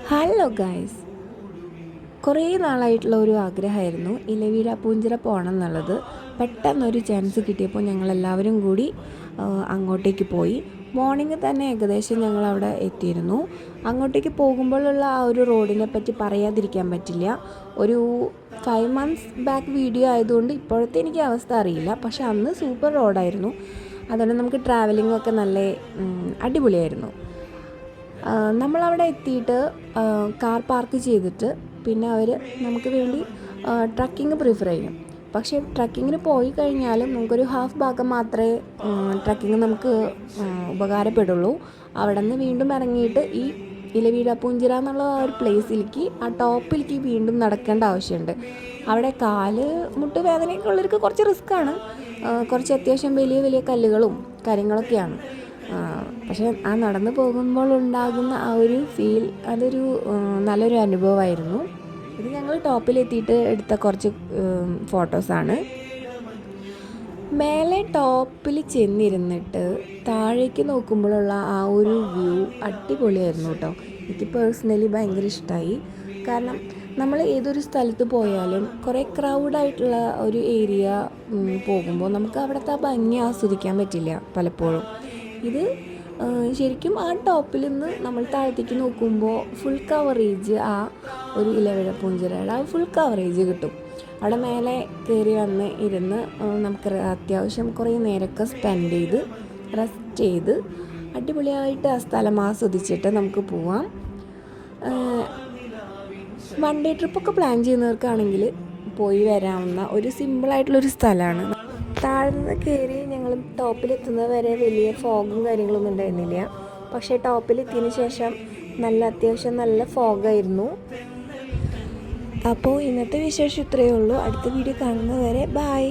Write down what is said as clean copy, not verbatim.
Hello guys, കുറേ നാളായിട്ടുള്ള ഒരു ആഗ്രഹമായിരുന്നു ഇലവീഴ പൂഞ്ചിറ പോകണം എന്നുള്ളത്. പെട്ടെന്നൊരു ചാൻസ് കിട്ടിയപ്പോൾ ഞങ്ങളെല്ലാവരും കൂടി അങ്ങോട്ടേക്ക് പോയി. മോർണിംഗ് തന്നെ ഏകദേശം ഞങ്ങളവിടെ എത്തിയിരുന്നു. അങ്ങോട്ടേക്ക് പോകുമ്പോഴുള്ള ആ ഒരു റോഡിനെ പറ്റി പറയാതിരിക്കാൻ പറ്റില്ല. ഒരു 5 months ബാക്ക് വീഡിയോ ആയതുകൊണ്ട് ഇപ്പോഴത്തെ എനിക്ക് അവസ്ഥ അറിയില്ല. പക്ഷെ അന്ന് സൂപ്പർ റോഡായിരുന്നു. അതുകൊണ്ട് നമുക്ക് ട്രാവലിംഗ് ഒക്കെ നല്ല അടിപൊളിയായിരുന്നു. നമ്മളവിടെ എത്തിയിട്ട് കാർ പാർക്ക് ചെയ്തിട്ട് പിന്നെ അവർ നമുക്ക് വേണ്ടി ട്രക്കിങ് പ്രിഫർ ചെയ്യും. പക്ഷേ ട്രക്കിങ്ങിന് പോയി കഴിഞ്ഞാലും നമുക്കൊരു ഹാഫ് ഭാഗം മാത്രമേ ട്രക്കിങ് നമുക്ക് ഉപകാരപ്പെടുള്ളൂ. അവിടെ നിന്ന് വീണ്ടും ഇറങ്ങിയിട്ട് ഈ ഇലവീഴ പൂഞ്ചിറ എന്നുള്ള ആ ഒരു പ്ലേസിലേക്ക്, ആ ടോപ്പിലേക്ക് വീണ്ടും നടക്കേണ്ട ആവശ്യമുണ്ട്. അവിടെ കാല് മുട്ട് വേദനയൊക്കെ ഉള്ളവർക്ക് കുറച്ച് റിസ്ക്കാണ്. കുറച്ച് അത്യാവശ്യം വലിയ വലിയ കല്ലുകളും കാര്യങ്ങളൊക്കെയാണ്. പക്ഷേ ആ നടന്നു പോകുമ്പോൾ ഉണ്ടാകുന്ന ആ ഒരു ഫീൽ, അതൊരു നല്ലൊരു അനുഭവമായിരുന്നു. ഇത് ഞങ്ങൾ ടോപ്പിലെത്തിയിട്ട് എടുത്ത കുറച്ച് ഫോട്ടോസാണ്. മേലെ ടോപ്പിൽ ചെന്നിരുന്നിട്ട് താഴേക്ക് നോക്കുമ്പോഴുള്ള ആ ഒരു വ്യൂ അടിപൊളിയായിരുന്നു കേട്ടോ. എനിക്ക് പേഴ്സണലി ഭയങ്കര ഇഷ്ടമായി. കാരണം നമ്മൾ ഏതൊരു സ്ഥലത്ത് പോയാലും കുറേ ക്രൗഡായിട്ടുള്ള ഒരു ഏരിയ പോകുമ്പോൾ നമുക്ക് അവിടുത്തെ ആ ഭംഗി ആസ്വദിക്കാൻ പറ്റില്ല പലപ്പോഴും. ഇത് ശരിക്കും ആ ടോപ്പിൽ നിന്ന് നമ്മൾ താഴത്തേക്ക് നോക്കുമ്പോൾ ഫുൾ കവറേജ്, ആ ഒരു ഇലവീഴ പൂഞ്ചിറയുടെ ആ ഫുൾ കവറേജ് കിട്ടും. അവിടെ മേലെ കയറി വന്ന് ഇരുന്ന് നമുക്ക് അത്യാവശ്യം കുറേ നേരമൊക്കെ സ്പെൻഡ് ചെയ്ത് റെസ്റ്റ് ചെയ്ത് അടിപൊളിയായിട്ട് ആ സ്ഥലം ആസ്വദിച്ചിട്ട് നമുക്ക് പോവാം. 1 day ട്രിപ്പൊക്കെ പ്ലാൻ ചെയ്യുന്നവർക്കാണെങ്കിൽ പോയി വരാവുന്ന ഒരു സിമ്പിളായിട്ടുള്ളൊരു സ്ഥലമാണ്. താഴ്ന്ന് കയറി ഞങ്ങൾ ടോപ്പിലെത്തുന്നത് വരെ വലിയ ഫോഗും കാര്യങ്ങളൊന്നും ഉണ്ടായിരുന്നില്ല. പക്ഷേ ടോപ്പിലെത്തിയതിന് ശേഷം അത്യാവശ്യം നല്ല ഫോഗായിരുന്നു. അപ്പോൾ ഇന്നത്തെ വിശേഷം ഇത്രയേ ഉള്ളൂ. അടുത്ത വീഡിയോ കാണുന്നത് വരെ ബൈ.